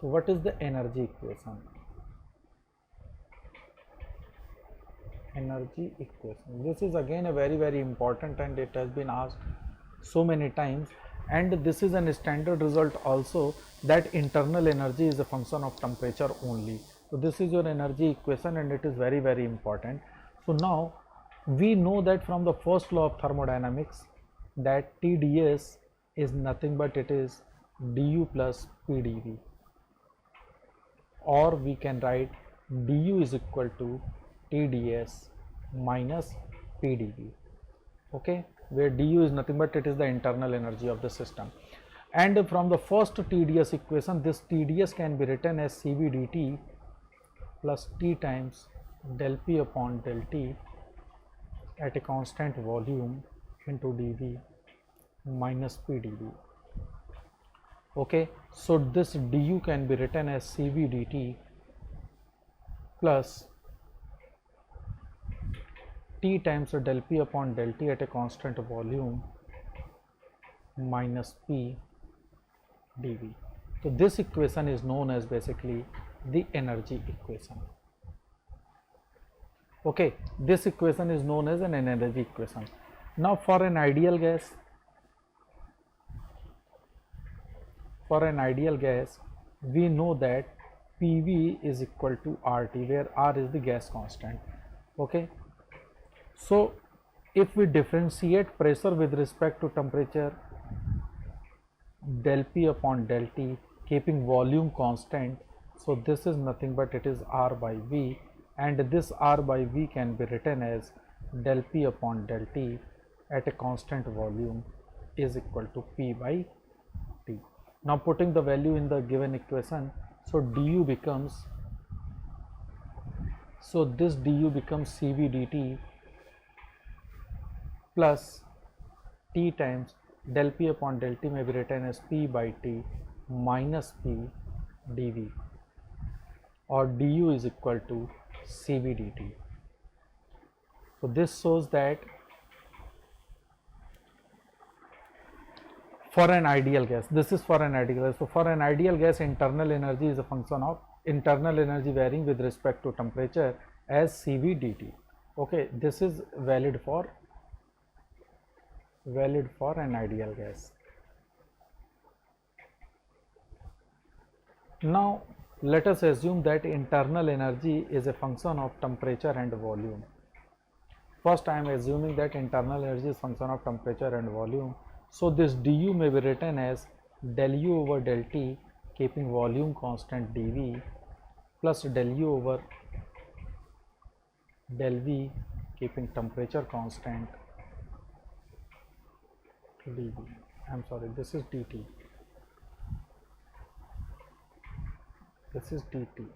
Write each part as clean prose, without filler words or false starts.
So what is the energy equation? Energy equation. This is again a very important, and it has been asked so many times, and this is a standard result also, that internal energy is a function of temperature only. So this is your energy equation, and it is very important. So now we know that from the first law of thermodynamics that TdS is nothing but it is du plus PdV, or we can write du is equal to TdS minus PdV. Okay, where du is nothing but it is the internal energy of the system. And from the first TdS equation, this TdS can be written as Cv dt plus T times del P upon del T at a constant volume into dV minus PdV. Okay, so this du can be written as Cv dt plus T times del P upon del T at a constant volume minus P dV. So this equation is known as basically the energy equation. Okay, this equation is known as an energy equation. Now for an ideal gas, we know that PV is equal to RT, where R is the gas constant. Okay, so if we differentiate pressure with respect to temperature, del P upon del T, keeping volume constant, so this is nothing but it is R by V, and this R by V can be written as del P upon del T at a constant volume is equal to P by T. Now putting the value in the given equation, so du becomes, so this du becomes Cv dt plus T times del P upon del T may be written as P by T minus P dV, or du is equal to Cv dt. So this shows that for an ideal gas, this is for an ideal gas. So for an ideal gas, internal energy is a function of internal energy varying with respect to temperature as Cv dt. Okay, this is valid for an ideal gas. Now let us assume that internal energy is a function of temperature and volume. First I am assuming that internal energy is function of temperature and volume. So this du may be written as del U over del T keeping volume constant dV plus del U over del V keeping temperature constant dV. I am sorry, this is dt. This is dt.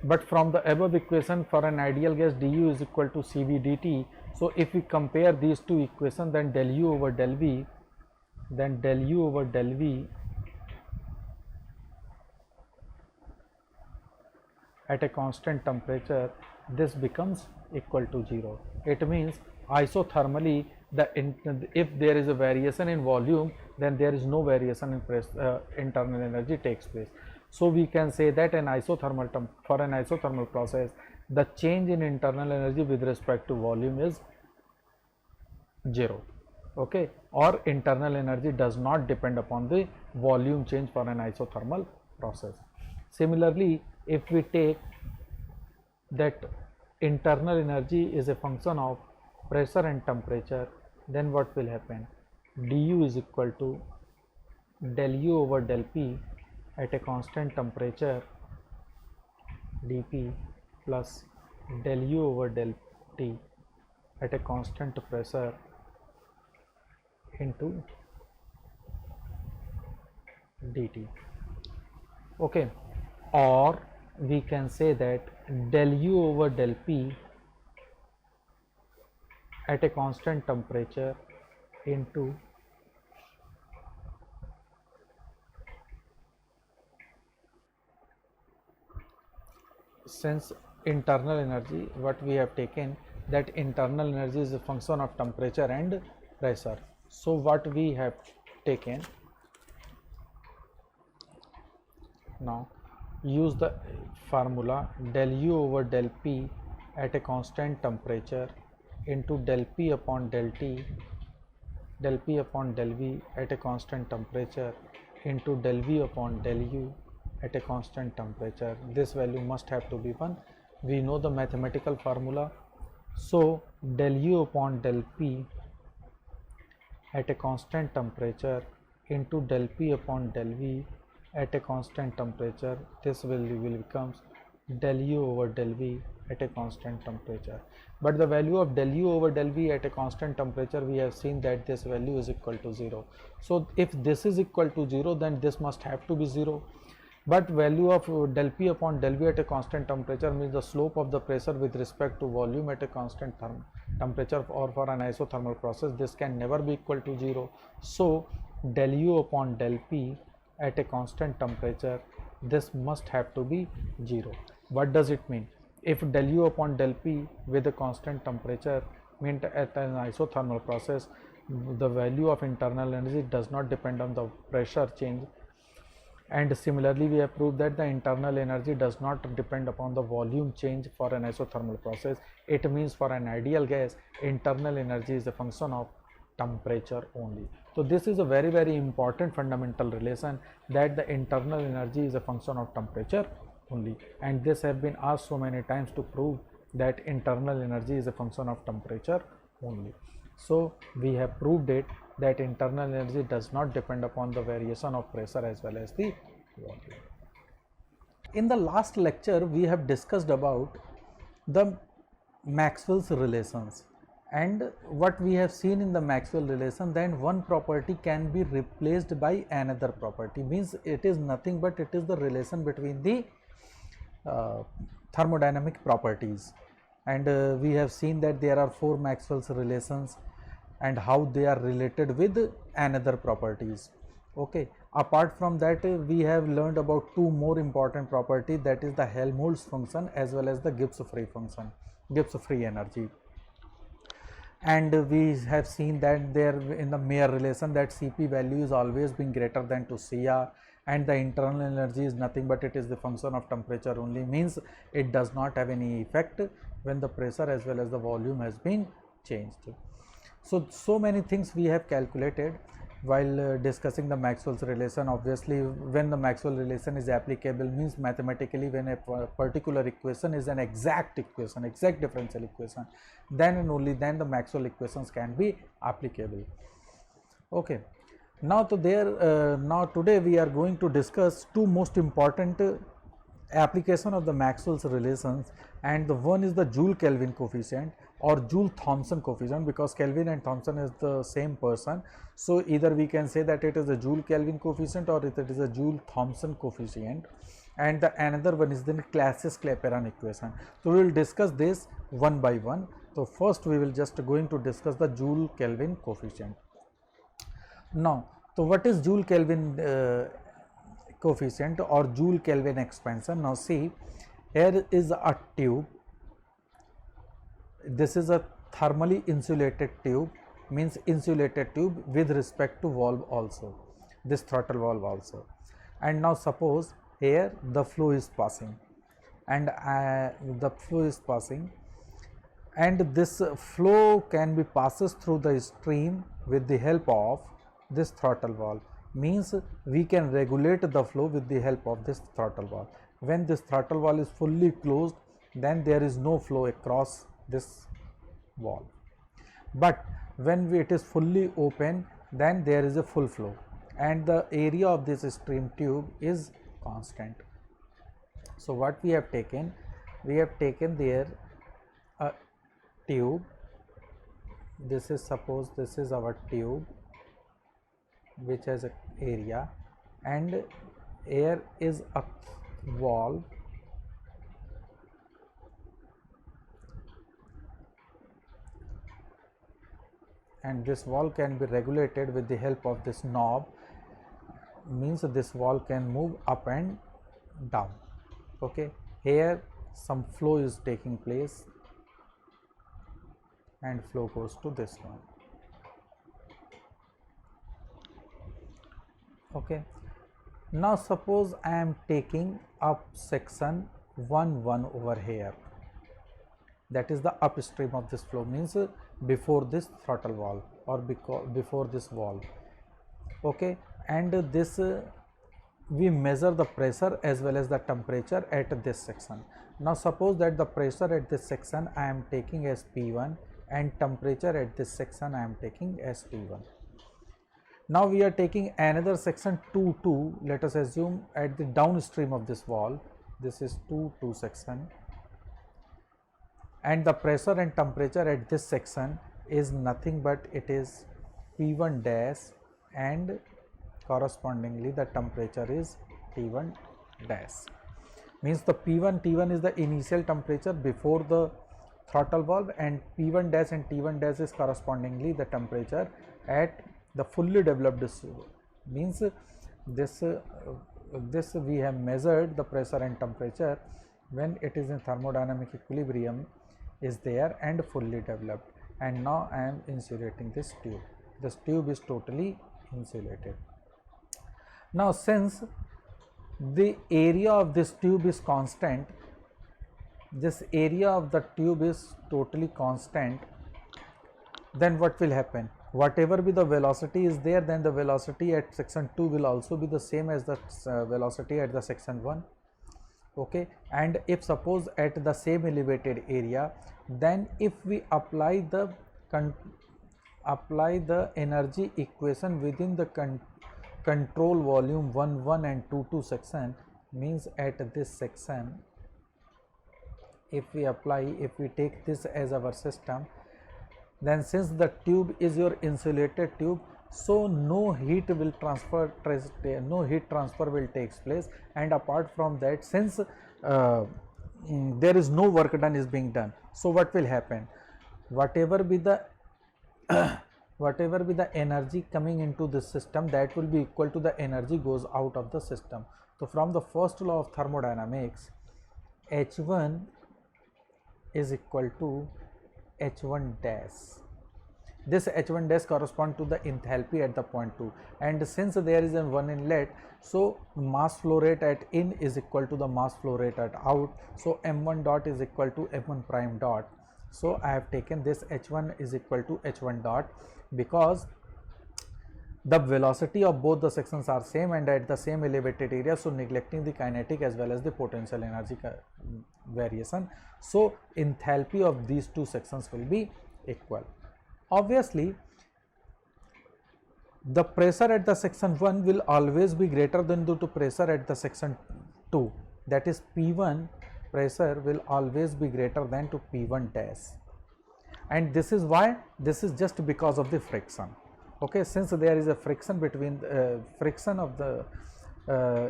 But from the above equation, for an ideal gas, du is equal to Cv dt. So if we compare these two equations, then del U over del V, at a constant temperature, this becomes equal to 0. It means isothermally, if there is a variation in volume, then there is no variation in internal energy takes place. So we can say that for an isothermal process, the change in internal energy with respect to volume is 0. Okay, or internal energy does not depend upon the volume change for an isothermal process. Similarly, if we take that internal energy is a function of pressure and temperature, then what will happen? Du is equal to del U over del P at a constant temperature dP plus del U over del T at a constant pressure into dt. Okay, or we can say that del U over del P at a constant temperature into since internal energy, what we have taken that internal energy is a function of temperature and pressure. So what we have taken Now use the formula del U over del P at a constant temperature into del P upon del T, del P upon del V at a constant temperature into del V upon del U at a constant temperature. This value must have to be 1. We know the mathematical formula. So del U upon del P at a constant temperature into del P upon del V at a constant temperature, this value will becomes del U over del V at a constant temperature. But the value of del U over del V at a constant temperature, we have seen that this value is equal to 0. So if this is equal to 0, then this must have to be 0. But value of del P upon del V at a constant temperature means the slope of the pressure with respect to volume at a constant temperature or for an isothermal process, this can never be equal to 0. So del U upon del P at a constant temperature, this must have to be 0. What does it mean? If del U upon del P with a constant temperature means at an isothermal process, the value of internal energy does not depend on the pressure change. And similarly, we have proved that the internal energy does not depend upon the volume change for an isothermal process. It means for an ideal gas, internal energy is a function of temperature only. So this is a very important fundamental relation, that the internal energy is a function of temperature only, and this have been asked so many times to prove that internal energy is a function of temperature only. So we have proved it, that internal energy does not depend upon the variation of pressure as well as the volume. In the last lecture, we have discussed about the Maxwell's relations, and what we have seen in the Maxwell relation, then one property can be replaced by another property, means it is nothing but it is the relation between the thermodynamic properties. And we have seen that there are 4 Maxwell's relations and how they are related with another properties. Okay, apart from that, we have learned about 2 more important properties, that is the Helmholtz function as well as the Gibbs free function, Gibbs free energy. And we have seen that there in the Mayer relation, that Cp value is always being greater than to Cr, and the internal energy is nothing but it is the function of temperature only, means it does not have any effect when the pressure as well as the volume has been changed. So many things we have calculated while discussing the Maxwell's relation. Obviously, when the Maxwell relation is applicable, means mathematically when a particular equation is an exact equation, exact differential equation, then and only then the Maxwell equations can be applicable. Okay, now today we are going to discuss 2 most important application of the Maxwell's relations, and the one is the Joule-Kelvin coefficient or Joule-Thomson coefficient, because Kelvin and Thomson is the same person. So either we can say that it is a Joule-Kelvin coefficient or it is a Joule-Thomson coefficient, and the another one is the Clausius-Clapeyron equation. So we will discuss this one by one. So first we will just going to discuss the Joule-Kelvin coefficient. Now, so what is Joule-Kelvin coefficient or Joule-Kelvin expansion? Now see, here is a tube. This is a thermally insulated tube, means insulated tube with respect to valve also, this throttle valve also. And now suppose here the flow is passing, and and this flow can be passes through the stream with the help of this throttle valve, means we can regulate the flow with the help of this throttle valve. When this throttle valve is fully closed, then there is no flow across this valve, but when it is fully open, then there is a full flow, and the area of this stream tube is constant. So what we have taken there a tube. This is, suppose this is our tube which has a area, and here is a valve, and this valve can be regulated with the help of this knob, means this valve can move up and down. Okay, here some flow is taking place and flow goes to this one. Okay, Now suppose I am taking up section 1 over here, that is the upstream of this flow, means before this throttle valve or before this valve. Okay, and this we measure the pressure as well as the temperature at this section. Now suppose that the pressure at this section I am taking as P1 and temperature at this section I am taking as T1. Now we are taking another section 2, let us assume at the downstream of this valve, this is 2 section, and the pressure and temperature at this section is nothing but it is P1 dash, and correspondingly the temperature is T1 dash. Means the P1 T1 is the initial temperature before the throttle valve, and P1 dash and T1 dash is correspondingly the temperature at the fully developed. Means this we have measured the pressure and temperature when it is in thermodynamic equilibrium is there and fully developed. And now I am insulating this tube. This tube is totally insulated. Now since the area of this tube is constant, this area of the tube is totally constant, then what will happen? Whatever be the velocity is there, then the velocity at section 2 will also be the same as the velocity at the section 1. Okay, and if suppose at the same elevated area, then if we apply the energy equation within the control volume 1 and 2 section, means at this section if we take this as our system, then since the tube is your insulated tube, so no heat transfer will take place. And apart from that, since there is no work done is being done, so what will happen? Whatever be the energy coming into this system, that will be equal to the energy goes out of the system. So from the first law of thermodynamics, H1 is equal to H1 dash. This H1 dash corresponds to the enthalpy at the point 2, and since there is a one inlet, so mass flow rate at in is equal to the mass flow rate at out. So m1 dot is equal to m1 prime dot. So I have taken this H1 is equal to H1 dot because the velocity of both the sections are same and at the same elevated area, so neglecting the kinetic as well as the potential energy variation, so enthalpy of these two sections will be equal. Obviously the pressure at the section 1 will always be greater than the pressure at the section 2, that is P1 pressure will always be greater than to P1 dash, and this is why, this is just because of the friction. Okay, since there is a friction between friction of the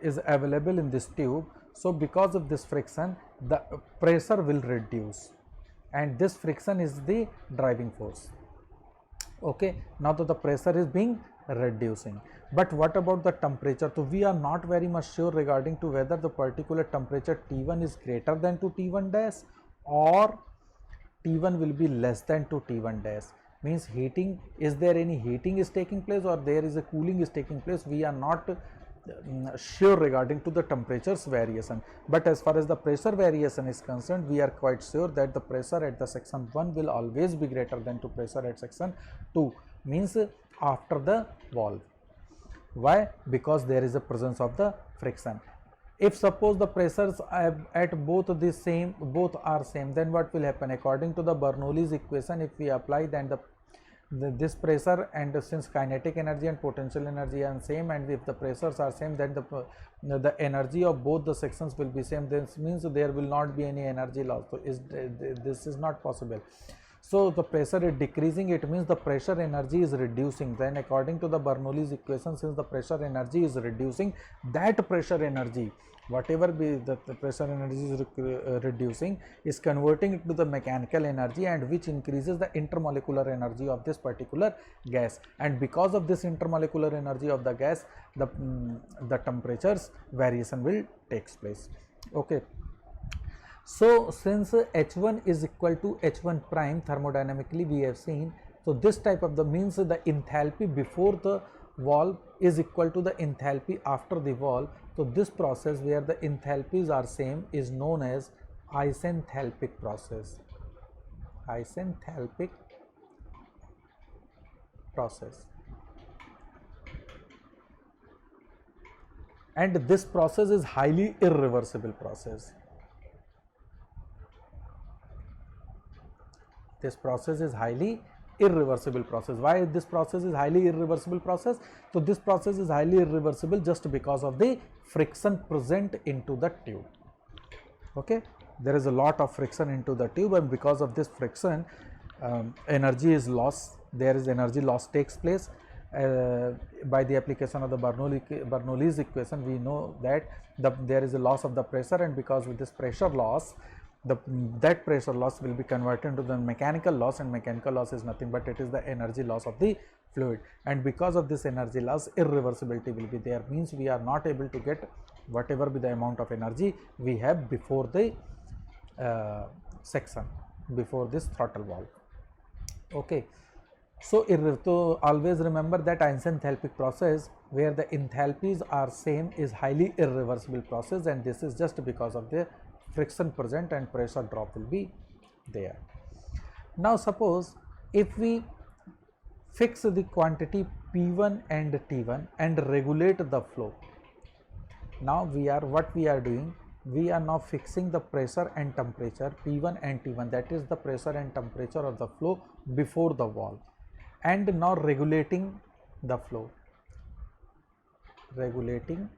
is available in this tube, so because of this friction the pressure will reduce, and this friction is the driving force. Okay, now that the pressure is being reducing, but what about the temperature? So we are not very much sure regarding to whether the particular temperature T1 is greater than to T1 dash or T1 will be less than to T1 dash. Means heating, is there any heating is taking place or there is a cooling is taking place? We are not sure regarding to the temperatures variation, but as far as the pressure variation is concerned, we are quite sure that the pressure at the section 1 will always be greater than to pressure at section 2, means after the valve. Why? Because there is a presence of the friction. If suppose the pressures at both are same, then what will happen? According to the Bernoulli's equation, if we apply, then this pressure, and since kinetic energy and potential energy are same, and if the pressures are same, then the energy of both the sections will be same. This means there will not be any energy loss. So this is not possible. So the pressure is decreasing, it means the pressure energy is reducing. Then according to the Bernoulli's equation, since the pressure energy is reducing, that pressure energy, whatever be the pressure energy is reducing, is converting it to the mechanical energy, and which increases the intermolecular energy of this particular gas, and because of this intermolecular energy of the gas, the temperatures variation will takes place. Okay, so since H1 is equal to H1 prime, thermodynamically we have seen, so this type of the means the enthalpy before the valve is equal to the enthalpy after the valve. So this process where the enthalpies are same is known as isenthalpic process. Isenthalpic process. And this process is highly irreversible process. This process is highly irreversible process. Why this process is highly irreversible process? So this process is highly irreversible just because of the friction present into the tube. Okay, there is a lot of friction into the tube, and because of this friction energy is lost. There is energy loss takes place by the application of the Bernoulli's equation. We know that there is a loss of the pressure, and because of this pressure loss, that pressure loss will be converted into the mechanical loss, and mechanical loss is nothing but it is the energy loss of the fluid. And because of this energy loss, irreversibility will be there, means we are not able to get whatever be the amount of energy we have before the section, before this throttle valve. Okay, so always remember that isenthalpic process where the enthalpies are same is highly irreversible process, and this is just because of the friction present and pressure drop will be there. Now suppose if we fix the quantity P1 and T1 and regulate the flow. Now what we are doing, we are now fixing the pressure and temperature P1 and T1, that is the pressure and temperature of the flow before the valve, and now regulating the flow. Regulating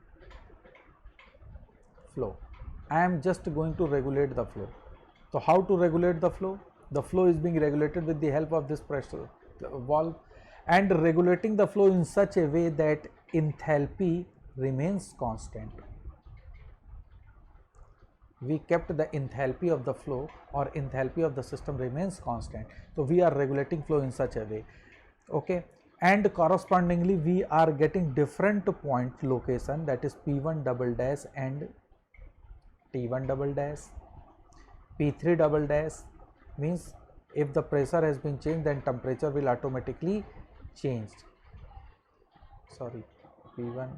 flow. I am just going to regulate the flow. So how to regulate the flow? The flow is being regulated with the help of this pressure valve, and regulating the flow in such a way that enthalpy remains constant. We kept the enthalpy of the flow or enthalpy of the system remains constant. So we are regulating flow in such a way. Okay, and correspondingly we are getting different point location, that is P1 double dash and T1 double dash. P3 double dash means if the pressure has been changed, then temperature will automatically change. Sorry, P1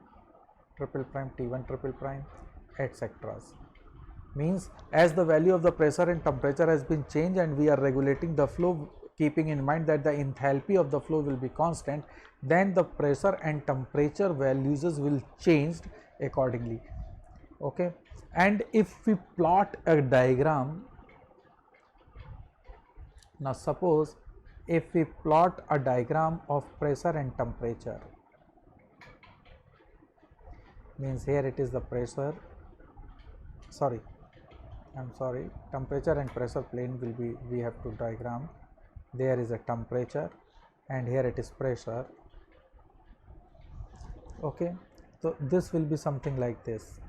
triple prime, T1 triple prime, etc. Means as the value of the pressure and temperature has been changed, and we are regulating the flow keeping in mind that the enthalpy of the flow will be constant, then the pressure and temperature values will change accordingly. Okay, and if we plot a diagram, now suppose if we plot a diagram of pressure and temperature, means here it is the pressure, temperature and pressure plane will be, we have to diagram. There is a temperature and here it is pressure. Okay, so this will be something like this.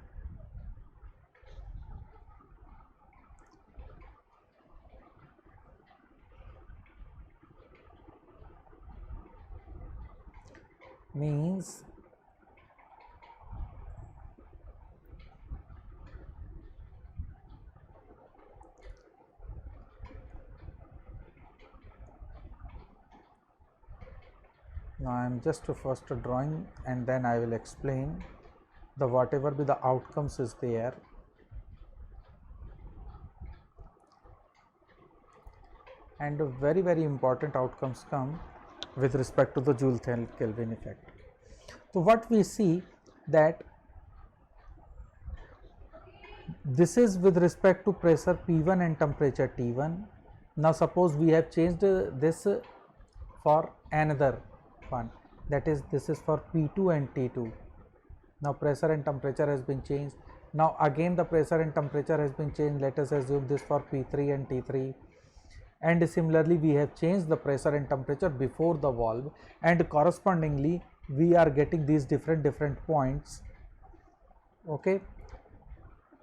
Means now I am just first drawing and then I will explain the whatever be the outcomes is there. And very important outcomes come with respect to the Joule-Kelvin effect. So what we see that this is with respect to pressure P1 and temperature T1. Now suppose we have changed this for another one, that is this is for P2 and T2. Now pressure and temperature has been changed. Now again the pressure and temperature has been changed. Let us assume this for P3 and T3. And similarly we have changed the pressure and temperature before the valve, and correspondingly we are getting these different points. Okay,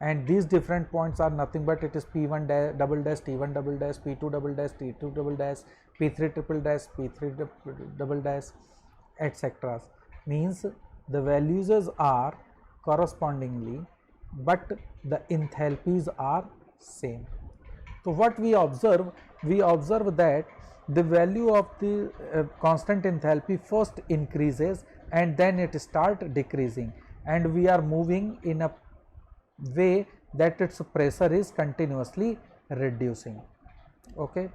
and these different points are nothing but it is P1 double dash, T1 double dash, P2 double dash, T2 double dash, P3 triple dash, P3 double dash, etc. Means the values are correspondingly, but the enthalpies are same. So what we observe that the value of the constant enthalpy first increases, and then it start decreasing, and we are moving in a way that its pressure is continuously reducing. Okay,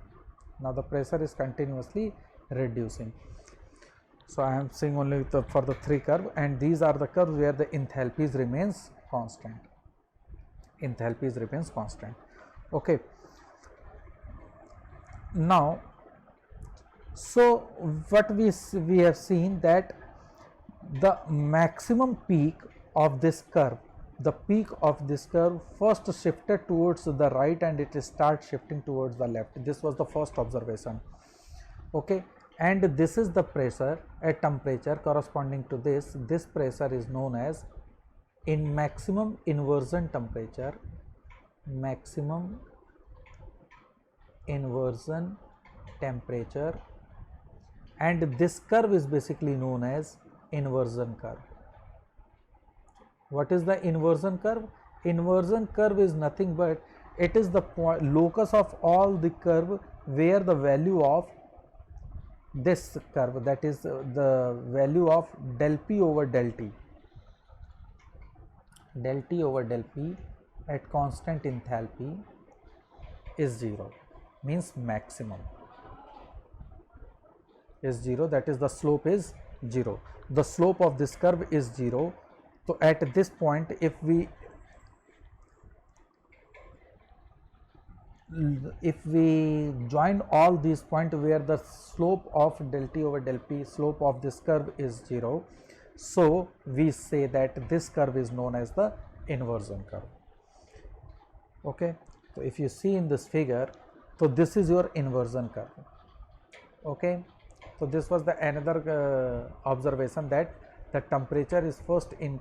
now the pressure is continuously reducing. So I am seeing only for the three curve, and these are the curves where the enthalpies remains constant. Enthalpies remains constant. Okay, now so what we have seen that the maximum peak of this curve, the peak of this curve first shifted towards the right and it starts shifting towards the left. This was the first observation. Okay, and this is the pressure at temperature corresponding to this. This pressure is known as in maximum inversion temperature, maximum inversion temperature, and this curve is basically known as inversion curve. What is the inversion curve? Inversion curve is nothing but it is the locus of all the curve where the value of this curve, that is the value of del P over del T, del T over del P at constant enthalpy is 0, means maximum is 0, that is the slope is 0. The slope of this curve is 0. So at this point, if we join all these points where the slope of del T over del P, slope of this curve is 0, so we say that this curve is known as the inversion curve. Okay, so if you see in this figure, so this is your inversion curve. Okay, so this was the another observation, that the temperature is first in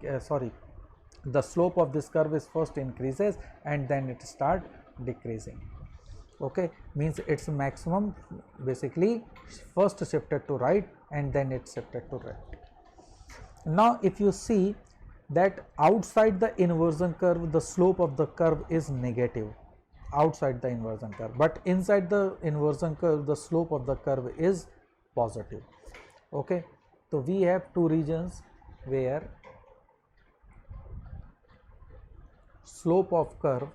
the slope of this curve is first increases and then it start decreasing. Okay, means its maximum basically first shifted to right and then it shifted to left. Now if you see that outside the inversion curve, the slope of the curve is negative outside the inversion curve, but inside the inversion curve the slope of the curve is positive. Okay, so we have two regions where slope of curve,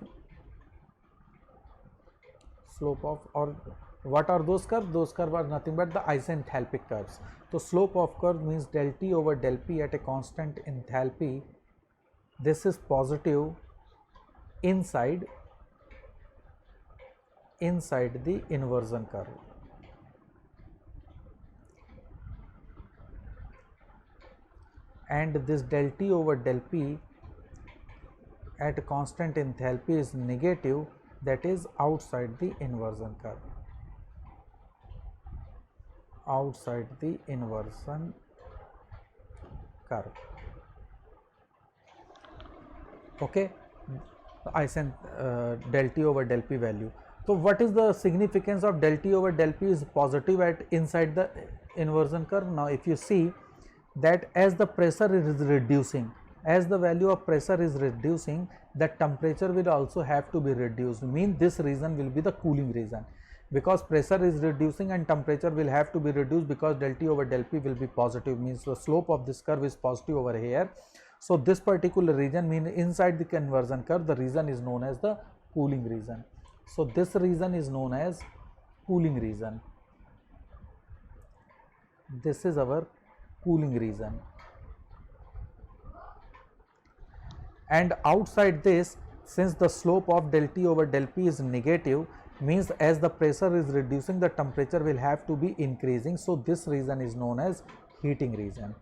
slope of, or what are those curves? Those curves are nothing but the isenthalpic curves. So slope of curve means del T over del P at a constant enthalpy. This is positive inside the inversion curve. And this del T over del P at constant enthalpy is negative, that is outside the inversion curve, outside the inversion curve. Okay, I sent del T over del P value. So what is the significance of del T over del P is positive at inside the inversion curve? Now if you see that as the pressure is reducing, as the value of pressure is reducing, the temperature will also have to be reduced, mean this region will be the cooling region, because pressure is reducing and temperature will have to be reduced, because del T over del P will be positive, means the slope of this curve is positive over here. So this particular region, mean inside the conversion curve, the region is known as the cooling region. So this region is known as cooling region. This is our cooling region. And outside this, since the slope of del T over del P is negative, means as the pressure is reducing, the temperature will have to be increasing. So this region is known as heating region.